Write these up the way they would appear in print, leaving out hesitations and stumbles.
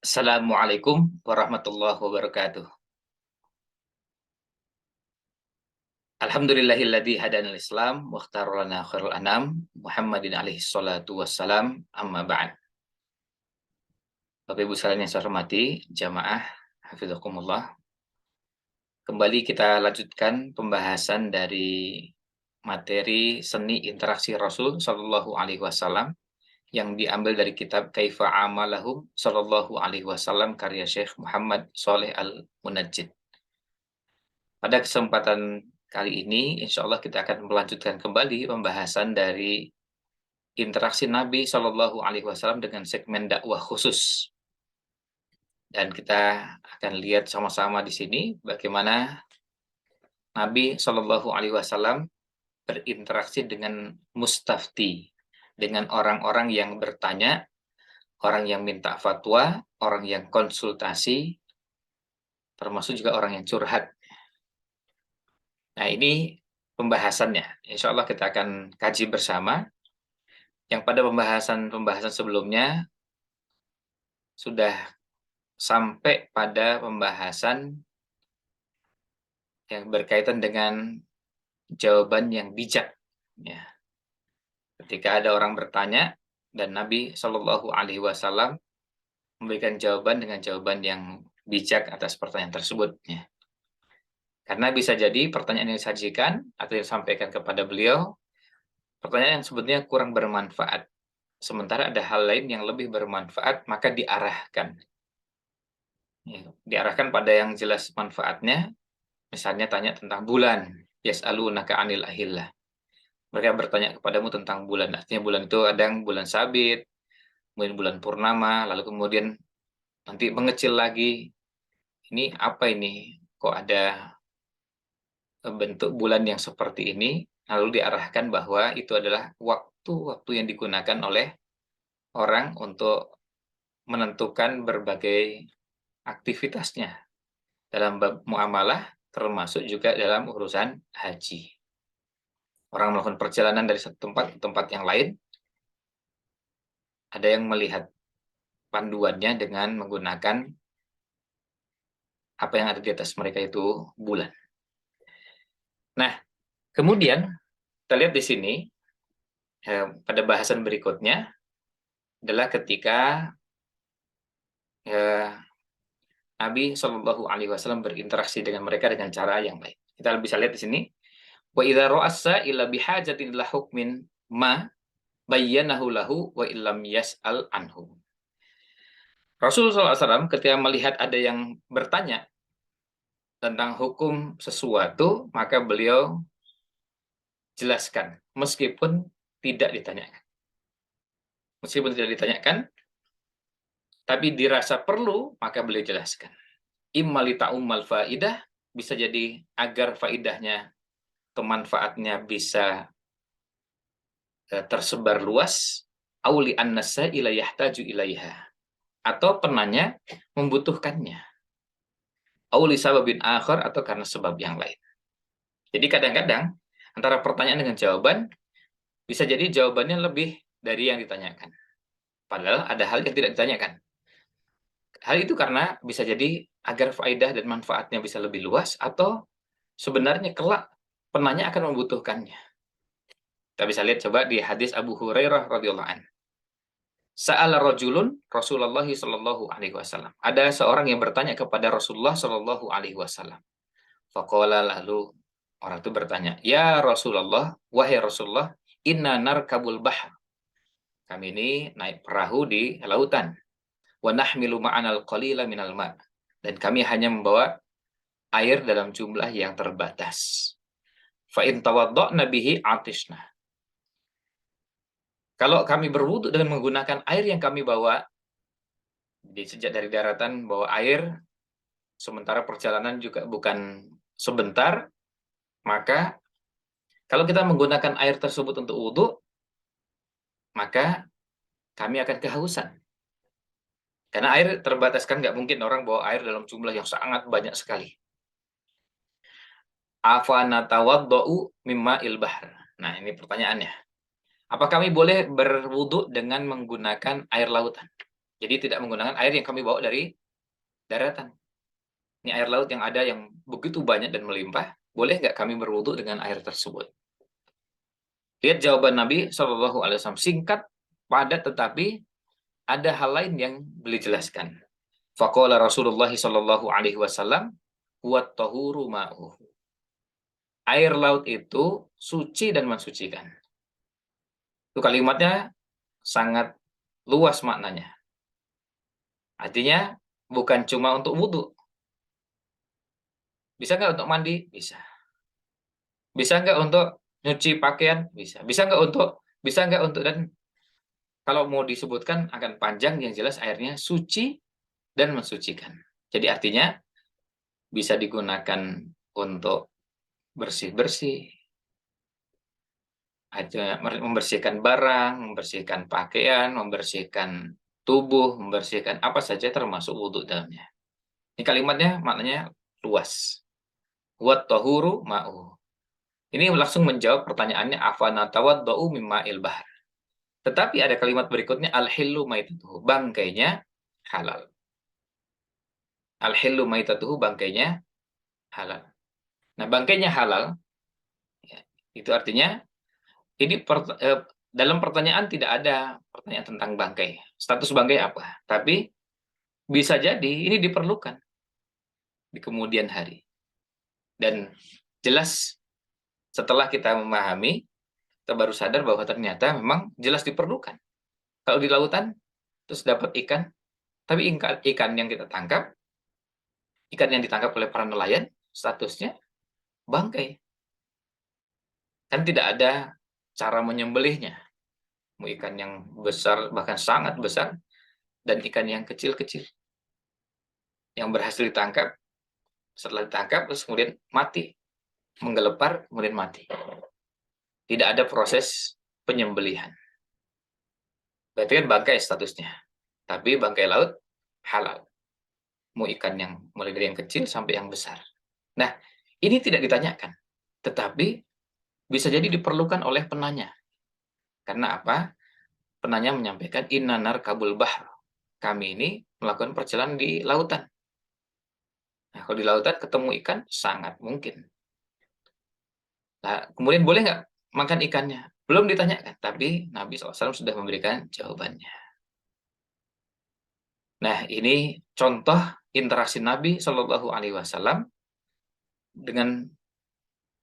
Assalamualaikum warahmatullahi wabarakatuh. Alhamdulillahilladzi hadanal Islam wa ikhtara lana khairul anam Muhammadin alaihi salatu wassalam amma ba'd. Bapak Ibu sekalian yang saya hormati, jamaah hafizakumullah. Kembali kita lanjutkan pembahasan dari materi seni interaksi Rasul Shallallahu alaihi wasallam yang diambil dari kitab Kaifa Amalahum Shallallahu alaihi wasallam karya Syekh Muhammad Shaleh Al-Munajjid. Pada kesempatan kali ini, insya Allah kita akan melanjutkan kembali pembahasan dari interaksi Nabi Shallallahu Alaihi Wasallam dengan segmen dakwah khusus. Dan kita akan lihat sama-sama di sini bagaimana Nabi Shallallahu Alaihi Wasallam berinteraksi dengan mustafti, dengan orang-orang yang bertanya, orang yang minta fatwa, orang yang konsultasi, termasuk juga orang yang curhat. Nah, ini pembahasannya. Insya Allah kita akan kaji bersama. Yang pada pembahasan sebelumnya sudah sampai pada pembahasan yang berkaitan dengan jawaban yang bijak. Ya. Ketika ada orang bertanya dan Nabi Shallallahu Alaihi Wasallam memberikan jawaban dengan jawaban yang bijak atas pertanyaan tersebut. Ya. Karena bisa jadi pertanyaan yang disajikan atau yang disampaikan kepada beliau pertanyaan yang sebetulnya kurang bermanfaat. Sementara ada hal lain yang lebih bermanfaat, maka diarahkan. Ya, diarahkan pada yang jelas manfaatnya, misalnya tanya tentang bulan, yas'alunaka 'anil ahillah. Mereka bertanya kepadamu tentang bulan, artinya bulan itu kadang bulan sabit, kemudian bulan purnama, lalu kemudian nanti mengecil lagi. Ini apa ini? Kok ada bentuk bulan yang seperti ini? Lalu diarahkan bahwa itu adalah waktu-waktu yang digunakan oleh orang untuk menentukan berbagai aktivitasnya dalam bab muamalah, termasuk juga dalam urusan haji. Orang melakukan perjalanan dari satu tempat ke tempat yang lain, ada yang melihat panduannya dengan menggunakan apa yang ada di atas mereka itu bulan. Nah, kemudian kita lihat di sini pada bahasan berikutnya adalah ketika Nabi Shallallahu Alaihi Wasallam berinteraksi dengan mereka dengan cara yang baik. Kita bisa lihat di sini. Wa idza ra'assa ila bihajatin ila hukmin ma bayyanahu lahu wa illam yas'al anhu. Rasulullah SAW ketika melihat ada yang bertanya tentang hukum sesuatu, maka beliau jelaskan, meskipun tidak ditanyakan. Meskipun tidak ditanyakan, tapi dirasa perlu, maka beliau jelaskan. Imma lita'ummal faidah, bisa jadi agar faidahnya, kemanfaatnya bisa tersebar luas, auli annasa ila yahtaju ilaiha, atau penanya membutuhkannya, auli sababin akhir, atau karena sebab yang lain. Jadi kadang-kadang antara pertanyaan dengan jawaban bisa jadi jawabannya lebih dari yang ditanyakan, padahal ada hal yang tidak ditanyakan. Hal itu karena bisa jadi agar faedah dan manfaatnya bisa lebih luas, atau sebenarnya kelak penanya akan membutuhkannya. Kita bisa lihat coba di hadis Abu Hurairah radhiyallahu anhu. Sa'ala rajulun Rasulullah sallallahu alaihi wasallam. Ada seorang yang bertanya kepada Rasulullah sallallahu alaihi wasallam. Faqala, lalu orang itu bertanya, "Ya Rasulullah, wahai Rasulullah, inna narkabul bahr." Kami ini naik perahu di lautan. Wa nahmilu ma'anal qalila minal ma'. Dan kami hanya membawa air dalam jumlah yang terbatas. Fa in tawadda'na bihi atishna. Kalau kami berwudu dengan menggunakan air yang kami bawa, sejak dari daratan bawa air, sementara perjalanan juga bukan sebentar, maka kalau kita menggunakan air tersebut untuk wudu, maka kami akan kehausan. Karena air terbatas, kan nggak mungkin orang bawa air dalam jumlah yang sangat banyak sekali. Afanatawadda'u mimma ilbahr. Nah, ini pertanyaannya. Apa kami boleh berwudu dengan menggunakan air lautan? Jadi tidak menggunakan air yang kami bawa dari daratan. Ini air laut yang ada yang begitu banyak dan melimpah, boleh nggak kami berwudu dengan air tersebut? Lihat jawaban Nabi SAW, singkat, padat, tetapi ada hal lain yang beliau jelaskan. Faqala Rasulullah SAW, "Wat tahuru ma'uhu." Air laut itu suci dan mensucikan. Itu kalimatnya sangat luas maknanya. Artinya bukan cuma untuk wudhu. Bisa nggak untuk mandi? Bisa. Bisa nggak untuk nyuci pakaian? Bisa. Bisa nggak untuk, dan kalau mau disebutkan akan panjang, yang jelas airnya suci dan mensucikan. Jadi artinya bisa digunakan untuk bersih-bersih, aja membersihkan barang, membersihkan pakaian, membersihkan tubuh, membersihkan apa saja termasuk wudhu dalamnya. Ini kalimatnya maknanya luas. Wat tahuru ma'u. Ini langsung menjawab pertanyaannya, afana tawaddau mimma bahr. Tetapi ada kalimat berikutnya, al-hillu maitatuhu, bangkainya halal. Al-hillu maitatuhu, bangkainya halal. Nah, bangkainya halal, ya, itu artinya ini dalam pertanyaan tidak ada pertanyaan tentang bangkai. Status bangkai apa? Tapi bisa jadi ini diperlukan di kemudian hari. Dan jelas setelah kita memahami, kita baru sadar bahwa ternyata memang jelas diperlukan. Kalau di lautan, terus dapat ikan, tapi ikan yang kita tangkap, ikan yang ditangkap oleh para nelayan, statusnya bangkai. Kan tidak ada cara menyembelihnya. Mau ikan yang besar, bahkan sangat besar, dan ikan yang kecil-kecil. Yang berhasil ditangkap, setelah ditangkap, terus kemudian mati. Menggelepar, kemudian mati. Tidak ada proses penyembelihan. Berarti kan bangkai statusnya. Tapi bangkai laut, halal. Mau ikan yang mulai dari yang kecil sampai yang besar. Nah, ini tidak ditanyakan. Tetapi bisa jadi diperlukan oleh penanya. Karena apa? Penanya menyampaikan, inna narkabul bahr. Kami ini melakukan perjalanan di lautan. Nah, kalau di lautan ketemu ikan, sangat mungkin. Nah, kemudian boleh nggak makan ikannya? Belum ditanyakan, tapi Nabi SAW sudah memberikan jawabannya. Nah, ini contoh interaksi Nabi SAW dengan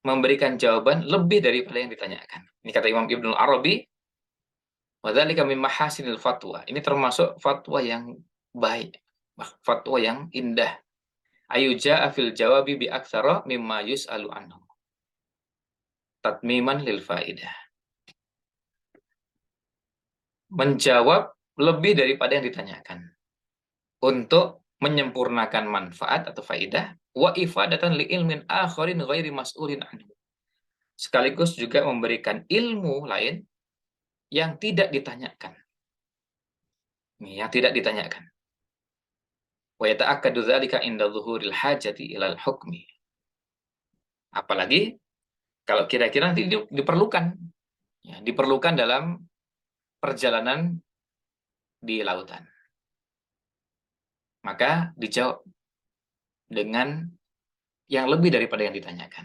memberikan jawaban lebih daripada yang ditanyakan. Ini kata Imam Ibnul Arabi, wadzalika min mahasinil fatwa. Ini termasuk fatwa yang baik, fatwa yang indah. Ayuja afil jawabi bi aktsara mimma yus'alu anhu. Tatmiman lil faidah. Menjawab lebih daripada yang ditanyakan. Untuk menyempurnakan manfaat atau faidah, wa ifadatan li ilmin akharin ghairi mas'ulin anhu. Sekaligus juga memberikan ilmu lain yang tidak ditanyakan. Yang tidak ditanyakan. Wa yata'akkadu dzalika inda dhuhuril hajati ilal hukmi. Apalagi kalau kira-kira nanti diperlukan. Ya, diperlukan dalam perjalanan di lautan. Maka dijawab dengan yang lebih daripada yang ditanyakan.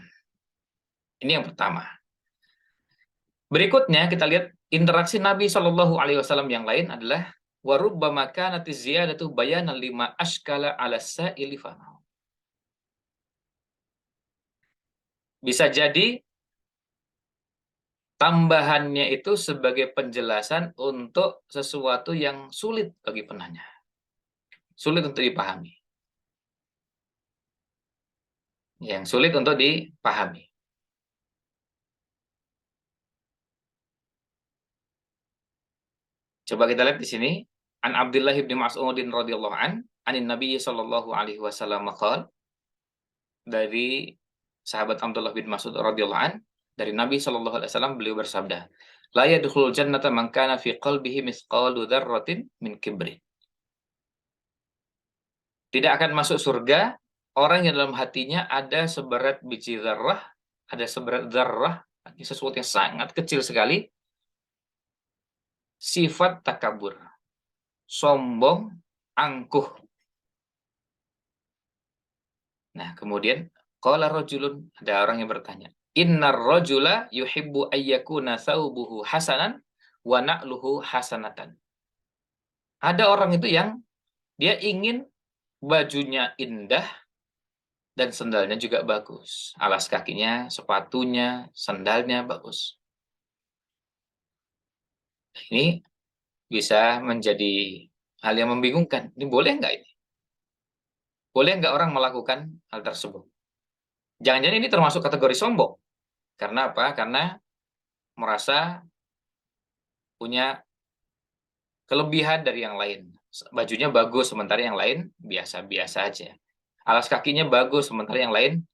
Ini yang pertama. Berikutnya kita lihat interaksi Nabi Shallallahu Alaihi Wasallam yang lain adalah warubbama kanatiz ziyadatu bayanan lima ashkala ala sa'ili fahmu. Bisa jadi tambahannya itu sebagai penjelasan untuk sesuatu yang sulit bagi penanya. Sulit untuk dipahami. Yang sulit untuk dipahami. Coba kita lihat di sini. An Abdullah bin Mas'udin radhiyallahu anin Nabi sallallahu alaihi wasallam qala, dari sahabat Abdullah bin Mas'ud radhiyallahu dari Nabi sallallahu alaihi wasallam, beliau bersabda, la yadkhulul jannata man kana fi qalbihi mithqalu dzarratin min kibrin. Tidak akan masuk surga orang yang dalam hatinya ada seberat biji zarrah, ada seberat zarrah, sesuatu yang sangat kecil sekali, sifat takabur, sombong, angkuh. Nah, kemudian qala rajulun, ada orang yang bertanya, innar rajula yuhibbu ayyakuna thawbuhu hasanan wa na'luhu hasanatan. Ada orang itu yang dia ingin bajunya indah dan sendalnya juga bagus. Alas kakinya, sepatunya, sandalnya bagus. Ini bisa menjadi hal yang membingungkan. Ini boleh nggak ini? Boleh nggak orang melakukan hal tersebut? Jangan-jangan ini termasuk kategori sombong. Karena apa? Karena merasa punya kelebihan dari yang lain. Bajunya bagus, sementara yang lain biasa-biasa aja. Alas kakinya bagus, sementara yang lain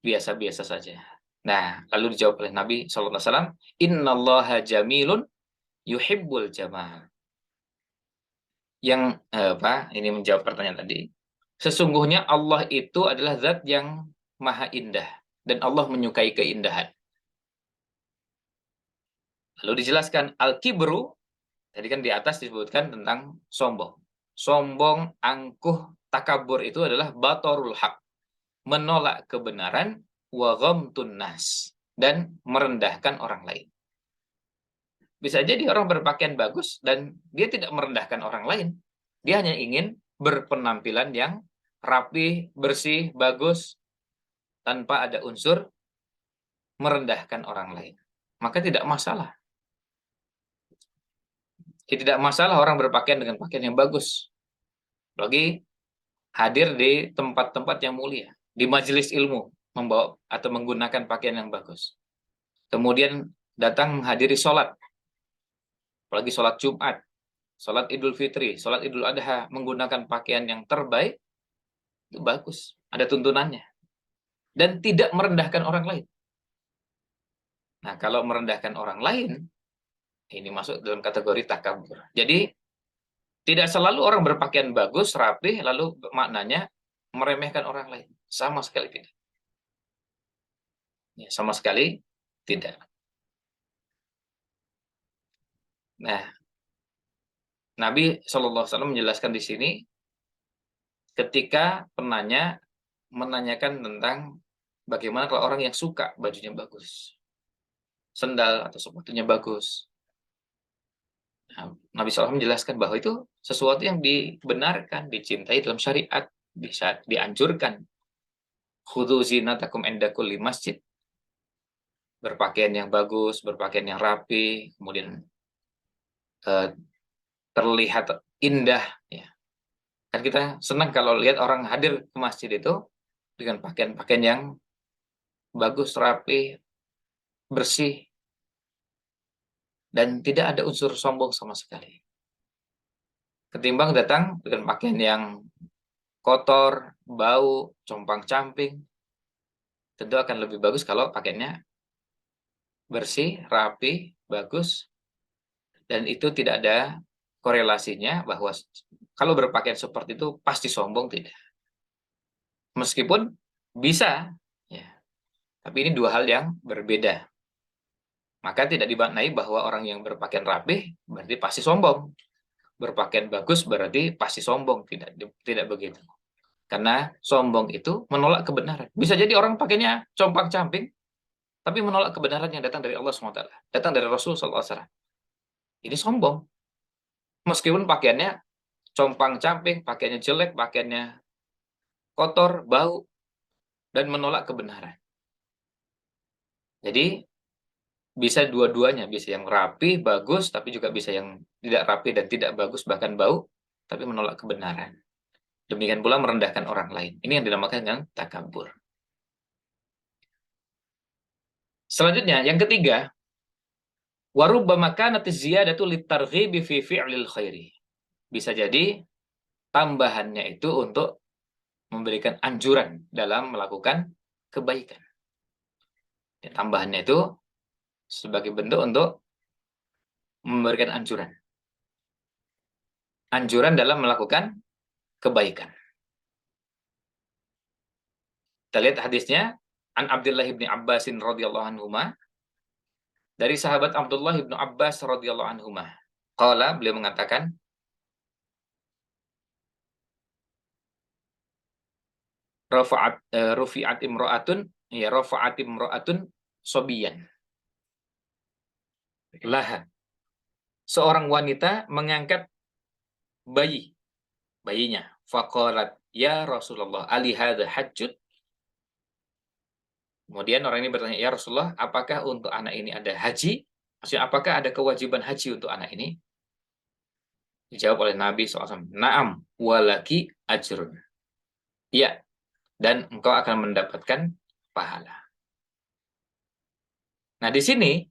biasa-biasa saja. Nah, lalu dijawab oleh Nabi SAW, Innallaha jamilun yuhibbul jamal. Yang ini menjawab pertanyaan tadi. Sesungguhnya Allah itu adalah zat yang maha indah dan Allah menyukai keindahan. Lalu dijelaskan al-kibru, tadi kan di atas disebutkan tentang sombong. Sombong, angkuh, takabur itu adalah batorul haq, menolak kebenaran, wa ghamtun nas, dan merendahkan orang lain. Bisa jadi orang berpakaian bagus dan dia tidak merendahkan orang lain. Dia hanya ingin berpenampilan yang rapi, bersih, bagus, tanpa ada unsur merendahkan orang lain. Maka tidak masalah. Tidak masalah orang berpakaian dengan pakaian yang bagus. Apalagi hadir di tempat-tempat yang mulia, di majelis ilmu, membawa atau menggunakan pakaian yang bagus. Kemudian datang menghadiri sholat, apalagi sholat Jumat, sholat Idul Fitri, sholat Idul Adha, menggunakan pakaian yang terbaik, itu bagus, ada tuntunannya. Dan tidak merendahkan orang lain. Nah, kalau merendahkan orang lain, ini masuk dalam kategori takabur. Jadi, tidak selalu orang berpakaian bagus, rapi, lalu maknanya meremehkan orang lain. Sama sekali tidak. Ya, sama sekali tidak. Nah, Nabi SAW menjelaskan di sini, ketika penanya menanyakan tentang bagaimana kalau orang yang suka bajunya bagus, sendal atau sepatunya bagus. Nah, Nabi SAW menjelaskan bahwa itu sesuatu yang dibenarkan, dicintai dalam syariat, bisa dianjurkan. Khudzu zinatakum inda kulli masjid. Berpakaian yang bagus, berpakaian yang rapi, kemudian terlihat indah. Ya. Kan kita senang kalau lihat orang hadir ke masjid itu dengan pakaian-pakaian yang bagus, rapi, bersih, dan tidak ada unsur sombong sama sekali. Ketimbang datang dengan pakaian yang kotor, bau, compang-camping, tentu akan lebih bagus kalau pakaiannya bersih, rapi, bagus, dan itu tidak ada korelasinya bahwa kalau berpakaian seperti itu pasti sombong, tidak. Meskipun bisa, ya, tapi ini dua hal yang berbeda. Maka tidak dimaknai bahwa orang yang berpakaian rapih berarti pasti sombong. Berpakaian bagus berarti pasti sombong, tidak begitu. Karena sombong itu menolak kebenaran. Bisa jadi orang pakainya compang-camping, tapi menolak kebenaran yang datang dari Allah SWT, datang dari Rasul SAW. Ini sombong. Meskipun pakaiannya compang-camping, pakaiannya jelek, pakaiannya kotor, bau, dan menolak kebenaran. Jadi, bisa dua-duanya, bisa yang rapi, bagus, tapi juga bisa yang tidak rapi dan tidak bagus, bahkan bau, tapi menolak kebenaran. Demikian pula merendahkan orang lain. Ini yang dinamakan dengan takabur. Selanjutnya, yang ketiga, warubbama kanat ziyadatu litarghibi fi fi'lil khairi. Bisa jadi tambahannya itu untuk memberikan anjuran dalam melakukan kebaikan. Ya, tambahannya itu sebagai bentuk untuk memberikan anjuran. Anjuran dalam melakukan kebaikan. Kita lihat hadisnya, an Abdullah bin Abbasin radhiyallahu anhuma, dari sahabat Abdullah bin Abbas radhiyallahu anhuma. Qala, beliau mengatakan, rufi'at imra'atun, ya rafa'at imra'atun sobiyan. Laha. Seorang wanita mengangkat bayinya. Faqalat, ya Rasulullah, ali hadza hajjun? Kemudian orang ini bertanya, ya Rasulullah, apakah untuk anak ini ada haji? Maksudnya, apakah ada kewajiban haji untuk anak ini? Dijawab oleh Nabi SAW, Naam, walaki ajrun. Iya, dan engkau akan mendapatkan pahala. Nah, di sini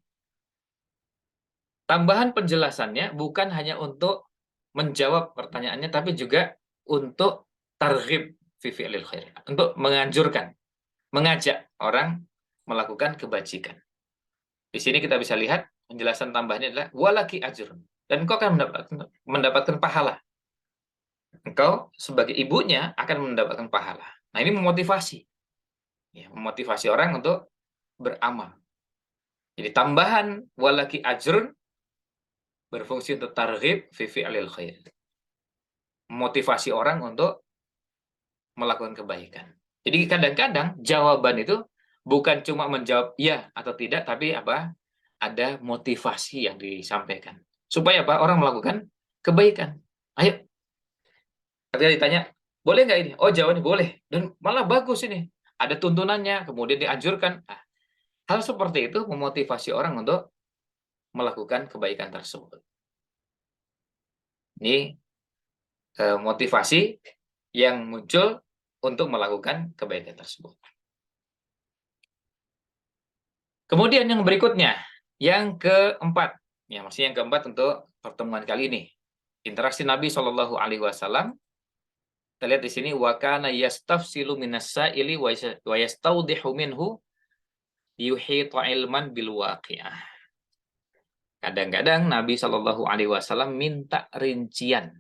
tambahan penjelasannya bukan hanya untuk menjawab pertanyaannya, tapi juga untuk targhib fi fi'lil khair, untuk menganjurkan, mengajak orang melakukan kebajikan. Di sini kita bisa lihat penjelasan tambahnya adalah walaki ajrun, dan engkau akan mendapatkan pahala. Engkau sebagai ibunya akan mendapatkan pahala. Nah, ini memotivasi, ya, memotivasi orang untuk beramal. Jadi tambahan walaki ajrun berfungsi untuk targhib fi fi'lil khair. Memotivasi orang untuk melakukan kebaikan. Jadi kadang-kadang jawaban itu bukan cuma menjawab ya atau tidak, tapi apa? Ada motivasi yang disampaikan. Supaya apa? Orang melakukan kebaikan. Ayo, ketika ditanya, boleh nggak ini? Oh, jawabannya boleh. Dan malah bagus ini. Ada tuntunannya, kemudian dianjurkan. Nah, hal seperti itu memotivasi orang untuk melakukan kebaikan tersebut. Ini motivasi yang muncul untuk melakukan kebaikan tersebut. Kemudian yang berikutnya, yang keempat, ya maksudnya yang keempat untuk pertemuan kali ini, interaksi Nabi Shallallahu Alaihi Wasallam. Kita lihat di sini, wa kana yastafsilu minas sa'ili wa yastawdihu minhu yuhitu ilman bil waqi'ah. Kadang-kadang Nabi Shallallahu Alaihi Wasallam minta rincian,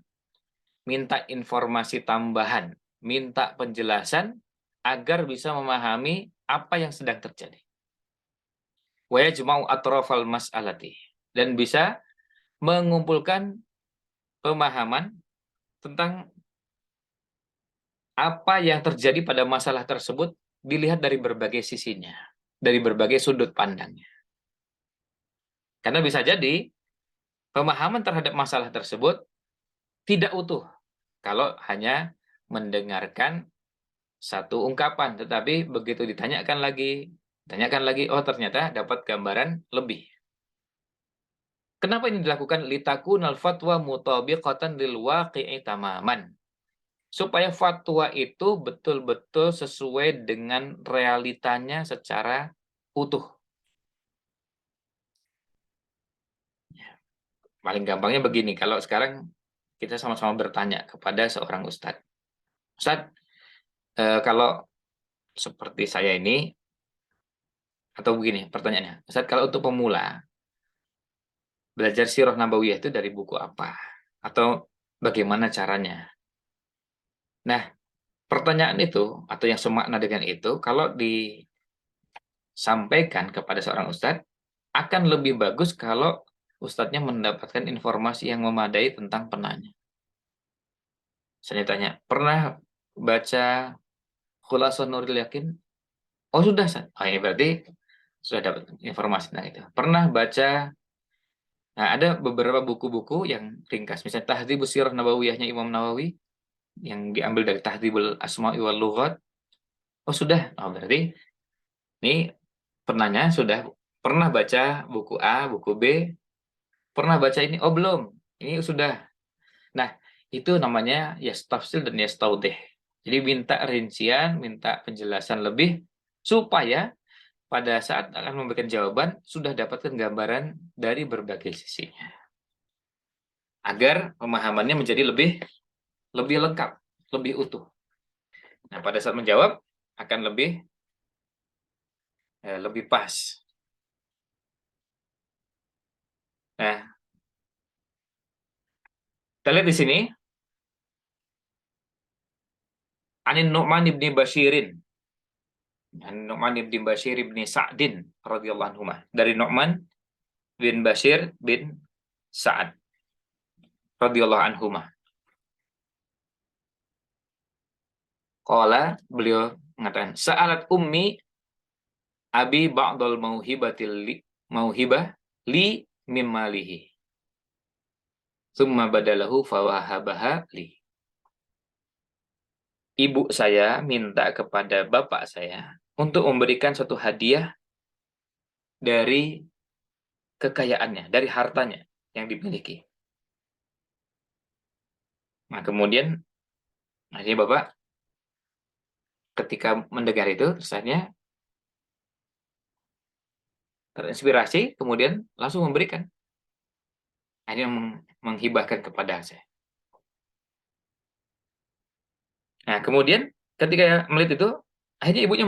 minta informasi tambahan, minta penjelasan agar bisa memahami apa yang sedang terjadi. Wa yajma'u atrafal mas'alati, dan bisa mengumpulkan pemahaman tentang apa yang terjadi pada masalah tersebut dilihat dari berbagai sisinya, dari berbagai sudut pandangnya. Karena bisa jadi pemahaman terhadap masalah tersebut tidak utuh kalau hanya mendengarkan satu ungkapan, tetapi begitu ditanyakan lagi, oh ternyata dapat gambaran lebih. Kenapa ini dilakukan? Litakunal fatwa mutabiqatan lil waqi'i tamaman. Supaya fatwa itu betul-betul sesuai dengan realitanya secara utuh. Paling gampangnya begini, kalau sekarang kita sama-sama bertanya kepada seorang ustadz. Ustadz, kalau seperti saya ini, atau begini pertanyaannya, Ustadz, kalau untuk pemula, belajar Sirah Nabawiyah itu dari buku apa? Atau bagaimana caranya? Nah, pertanyaan itu, atau yang semakna dengan itu, kalau disampaikan kepada seorang ustadz, akan lebih bagus kalau ustadznya mendapatkan informasi yang memadai tentang penanya. Saya tanya, pernah baca Khulasatul Nuril Yakin? Oh sudah, Ustaz. Oh ini berarti sudah dapat informasi tentang itu. Pernah baca, nah ada beberapa buku-buku yang ringkas, misalnya Tahdzibus Sirah Nabawiyahnya Imam Nawawi, yang diambil dari Tahdzibul Asma'i wal Lughat. Oh sudah, oh berarti ini penanya sudah pernah baca buku A, buku B, pernah baca ini? Oh belum, ini sudah. Nah, itu namanya yastafsil dan yastaudih. Jadi minta rincian, minta penjelasan lebih, supaya pada saat akan memberikan jawaban, sudah dapatkan gambaran dari berbagai sisinya. Agar pemahamannya menjadi lebih lengkap, lebih utuh. Nah, pada saat menjawab, akan lebih pas. Nah, kita lihat di sini, Anin Nu'man ibni Bashirin. Nu'man ibni Bashir ibni Sa'din radhiyallahu anhu. Dari Nu'man bin Bashir bin Sa'ad. radhiyallahu anhuma. Qala, beliau mengatakan, sa'alat ummi abi ba'dal mauhibah li mimmalihi. Tsumma badalahu fawahabaha li. Ibu saya minta kepada bapak saya untuk memberikan suatu hadiah dari kekayaannya, dari hartanya yang dimiliki. Nah, kemudian akhirnya bapak ketika mendengar itu, rasanya terinspirasi, kemudian langsung memberikan. Akhirnya menghibahkan kepada saya. Nah, kemudian ketika melihat itu, akhirnya ibunya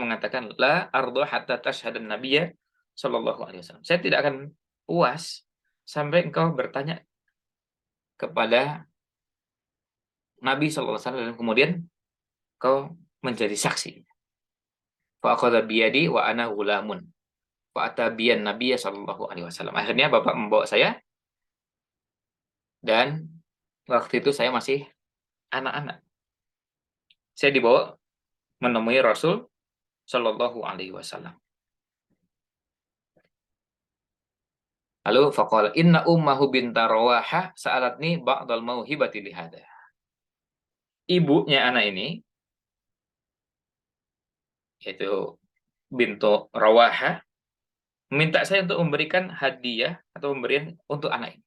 mengatakan, la ardo hatta tashhadan nabiyya sallallahu alaihi wasallam. Saya tidak akan puas sampai engkau bertanya kepada Nabi sallallahu alaihi wasallam dan kemudian kau menjadi saksi. Fa akhadha biyadi wa ana ghulamun. Fa atabiyan nabiyya sallallahu alaihi wasallam. Akhirnya Bapak membawa saya dan waktu itu saya masih anak-anak. Saya dibawa menemui Rasul sallallahu alaihi wasallam. Lalu faqala inna ummahu binta Rawaha sa'alatni ba'dal mauhibati li hada. Ibunya anak ini yaitu bintu Rawaha meminta saya untuk memberikan hadiah atau pemberian untuk anak ini.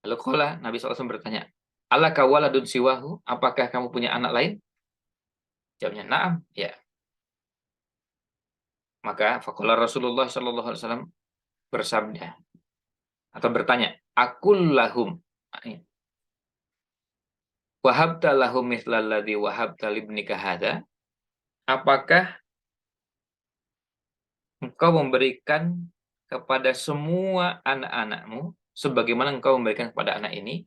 Lalu qala Nabi SAW bertanya, "Alaka waladun siwahu? Apakah kamu punya anak lain?" Jawabnya, "Na'am." Ya. Maka faqala Rasulullah sallallahu alaihi wasallam bersabda atau bertanya, "Aqul lahum wahabta lahum mithlal ladzi wahabta libnika hadza?" Apakah engkau memberikan kepada semua anak-anakmu sebagaimana engkau memberikan kepada anak ini?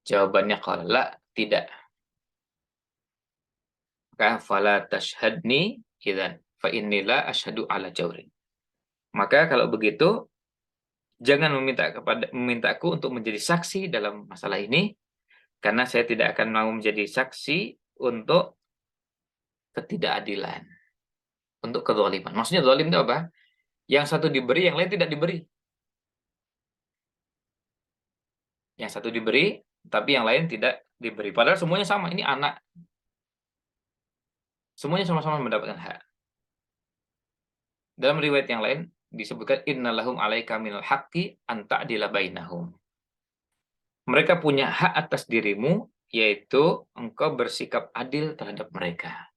Jawabannya qala, la, tidak. Maka fala tashhadni idzan fa inni la asyhadu ala jaurin. Maka kalau begitu jangan memintaku untuk menjadi saksi dalam masalah ini karena saya tidak akan mau menjadi saksi untuk ketidakadilan, untuk kezaliman. Maksudnya zalim itu apa? Yang satu diberi, yang lain tidak diberi. Yang satu diberi, tapi yang lain tidak diberi. Padahal semuanya sama, ini anak. Semuanya sama-sama mendapatkan hak. Dalam riwayat yang lain disebutkan innalahum alaika minal haqqi an ta'dila bainahum. Mereka punya hak atas dirimu yaitu engkau bersikap adil terhadap mereka.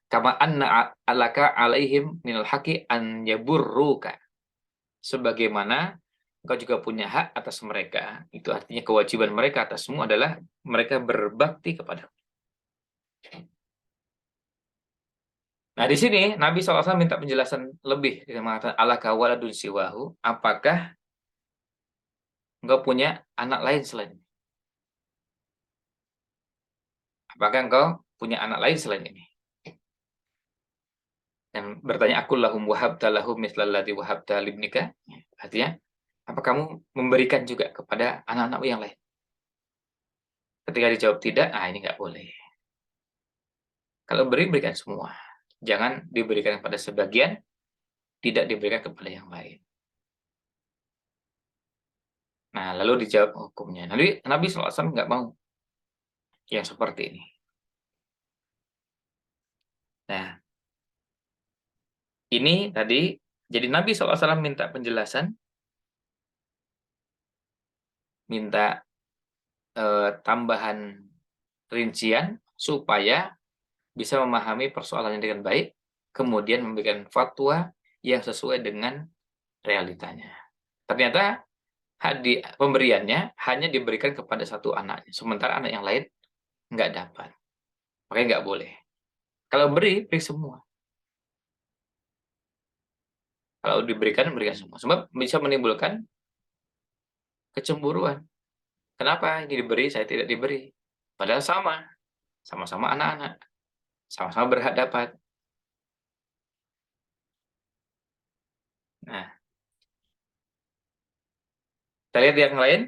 Kama anna alaka alaihim minal haqqi an yaburruka. Sebagaimana engkau juga punya hak atas mereka. Itu artinya kewajiban mereka atas semua adalah mereka berbakti kepada. Nah, di sini Nabi SAW minta penjelasan lebih dengan mengatakan alaka waladun siwahu, apakah engkau punya anak lain selain ini? Apakah engkau punya anak lain selain ini? Dan bertanya aku lahum wahabta lahum mislalladzi wahabta libnika. Artinya, apa kamu memberikan juga kepada anak-anakmu yang lain? Ketika dijawab tidak, ini nggak boleh. Kalau berikan semua. Jangan diberikan kepada sebagian, tidak diberikan kepada yang lain. Nah, lalu dijawab hukumnya. Nabi SAW nggak mau yang seperti ini. Nah, ini tadi, jadi Nabi SAW minta penjelasan, minta tambahan rincian supaya bisa memahami persoalannya dengan baik, kemudian memberikan fatwa yang sesuai dengan realitanya. Ternyata pemberiannya hanya diberikan kepada satu anaknya, sementara anak yang lain nggak dapat. Makanya nggak boleh. Kalau beri semua. Kalau diberikan semua. Sebab bisa menimbulkan kecemburuan. Kenapa ini diberi, saya tidak diberi? Padahal sama-sama anak-anak, sama-sama berhak dapat. Nah, lihat yang lain.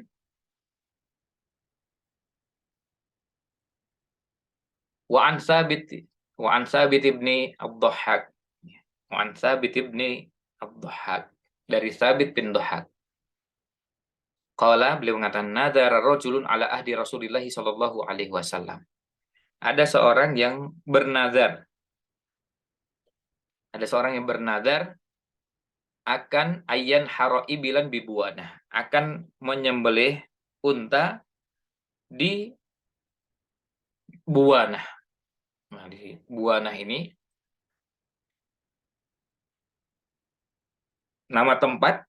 Wa an Sabit ibni Abdhahhak. Wa an Sabit ibni Abdhahhak. Dari Sabit bin Dhahhak. Qala, beliau mengatakan, nadara rajulun ala ahdi Rasulillah sallallahu alaihi wasallam. Ada seorang yang bernazar. Ada seorang yang bernazar akan ayyan haroi bilan bibuana, akan menyembelih unta di Buana. Nah, di Buana ini nama tempat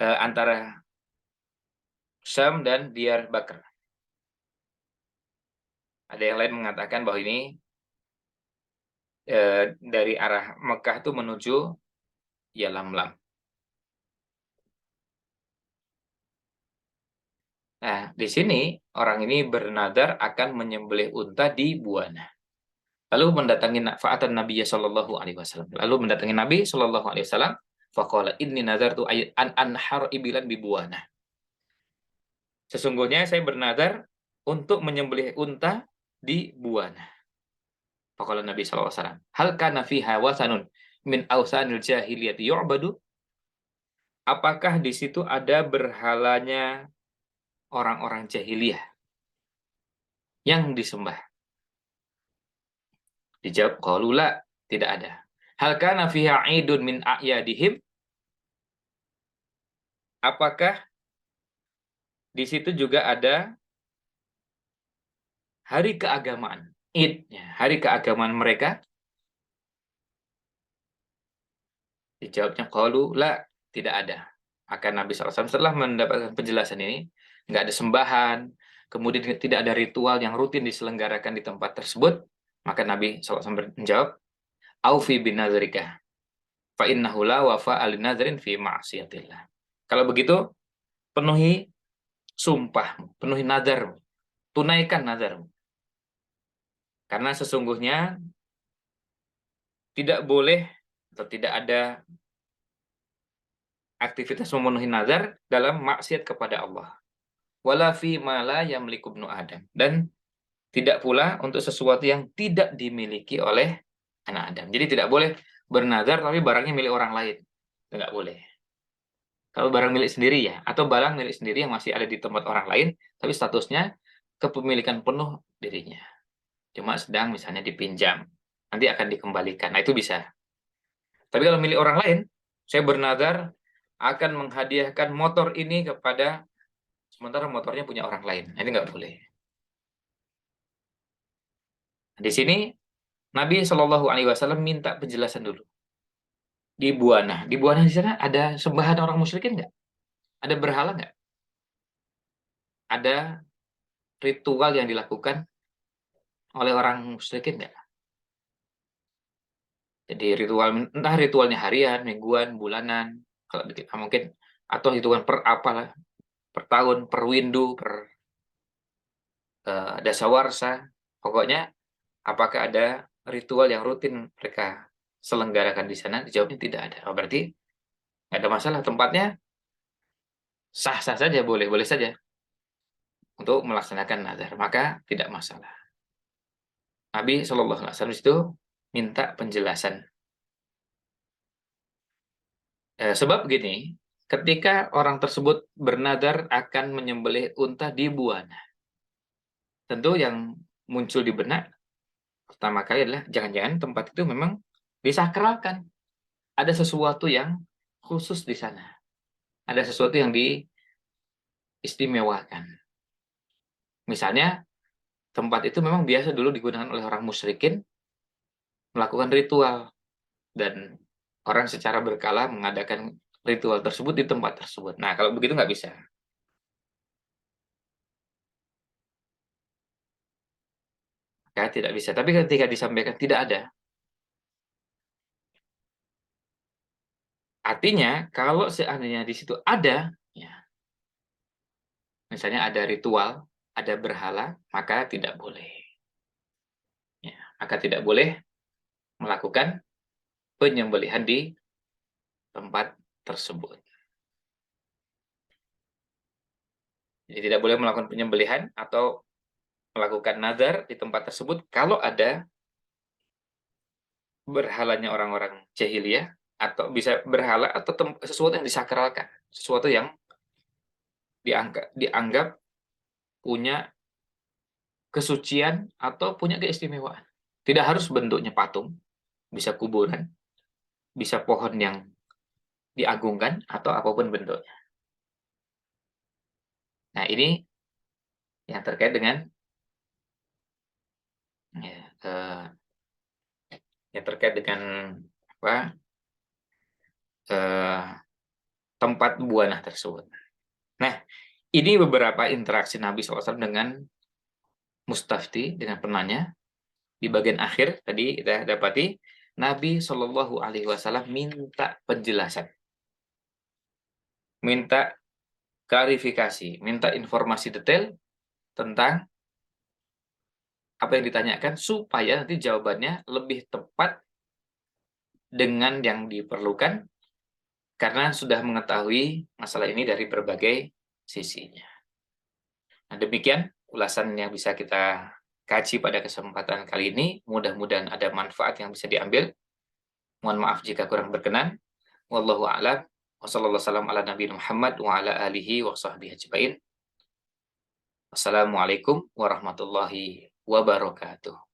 antara Syam dan Diyarbakir. Ada yang lain mengatakan bahwa ini dari arah Mekah itu menuju Yalamlam. Nah, di sini orang ini bernadar akan menyembelih unta di Buana. Lalu mendatangi fa'atan Nabi sallallahu alaihi wasallam. Lalu mendatangi Nabi sallallahu alaihi wasallam, faqala inni nadartu an anhar ibilan bi Buana. Sesungguhnya saya bernadar untuk menyembelih unta di Buana. Faqala Nabi sallallahu alaihi wasallam, hal kana fiha wasanun min awsanil jahiliyati yu'badu? Apakah di situ ada berhalanya orang-orang jahiliyah yang disembah? Dijawab, qalu la, tidak ada. Hal kana fiha 'idun min a'yadihim? Apakah di situ juga ada hari keagamaan, Id, hari keagamaan mereka? Dijawabnya, qalu la, tidak ada. Maka Nabi SAW setelah mendapatkan penjelasan ini, nggak ada sembahan, kemudian tidak ada ritual yang rutin diselenggarakan di tempat tersebut, maka Nabi SAW menjawab, aufi bin nazrika, fa innahu la wafa alin nazrin fi ma'siyatillah. Kalau begitu, penuhi sumpah, penuhi nazar, tunaikan nazar. Karena sesungguhnya tidak boleh atau tidak ada aktivitas memenuhi nazar dalam maksiat kepada Allah. Wala fi ma la yamliku ibnu Adam. Dan tidak pula untuk sesuatu yang tidak dimiliki oleh anak Adam. Jadi tidak boleh bernazar tapi barangnya milik orang lain. Tidak boleh. Kalau barang milik sendiri ya, atau barang milik sendiri yang masih ada di tempat orang lain, tapi statusnya kepemilikan penuh dirinya. Cuma sedang misalnya dipinjam, nanti akan dikembalikan. Nah itu bisa. Tapi kalau milik orang lain, saya bernazar akan menghadiahkan motor ini kepada, sementara motornya punya orang lain. Nah, ini nggak boleh. Di sini Nabi Shallallahu Alaihi Wasallam minta penjelasan dulu. Di Buana di sana ada sembahan orang musyrikin nggak? Ada berhala nggak? Ada ritual yang dilakukan oleh orang musyrikin nggak? Jadi ritual, entah ritualnya harian, mingguan, bulanan, kalau mungkin, atau hitungan per apalah, per tahun, per windu, per dasawarsa. Pokoknya apakah ada ritual yang rutin mereka selenggarakan di sana? Dijawabnya tidak ada. Oh, berarti nggak ada masalah, tempatnya sah-sah saja, boleh-boleh saja untuk melaksanakan nazar, maka tidak masalah. Nabi Shallallahu Alaihi Wasallam itu minta penjelasan. Sebab gini, ketika orang tersebut bernadar akan menyembelih unta di Buana, tentu yang muncul di benak pertama kali adalah jangan-jangan tempat itu memang disakralkan. Ada sesuatu yang khusus di sana. Ada sesuatu yang diistimewakan. Misalnya, tempat itu memang biasa dulu digunakan oleh orang musyrikin melakukan ritual. Dan orang secara berkala mengadakan ritual tersebut di tempat tersebut. Nah, kalau begitu nggak bisa. Ya, tidak bisa. Tapi ketika disampaikan tidak ada, artinya kalau seandainya di situ ada, ya, misalnya ada ritual, ada berhala, maka tidak boleh. Ya, maka tidak boleh melakukan penyembelihan di tempat tersebut. Jadi tidak boleh melakukan penyembelihan atau melakukan nazar di tempat tersebut kalau ada berhalanya orang-orang jahiliyah, atau bisa berhala atau sesuatu yang disakralkan, sesuatu yang dianggap punya kesucian atau punya keistimewaan. Tidak harus bentuknya patung, bisa kuburan, bisa pohon yang diagungkan atau apapun bentuknya. Nah, ini yang terkait dengan ya, yang terkait dengan apa eh, tempat buana tersebut. Nah, ini beberapa interaksi Nabi SAW dengan mustafti, dengan penanya. Di bagian akhir tadi kita dapati Nabi Shallallahu Alaihi Wasallam minta penjelasan, minta klarifikasi, minta informasi detail tentang apa yang ditanyakan supaya nanti jawabannya lebih tepat dengan yang diperlukan karena sudah mengetahui masalah ini dari berbagai sisinya. Nah, demikian ulasan yang bisa kita kaji pada kesempatan kali ini. Mudah-mudahan ada manfaat yang bisa diambil. Mohon maaf jika kurang berkenan. Wallahu a'lam. Wassalamualaikum ala Nabi Muhammad wa ala alihi wa sahbihi ajmain. Wassalamualaikum warahmatullahi wabarakatuh.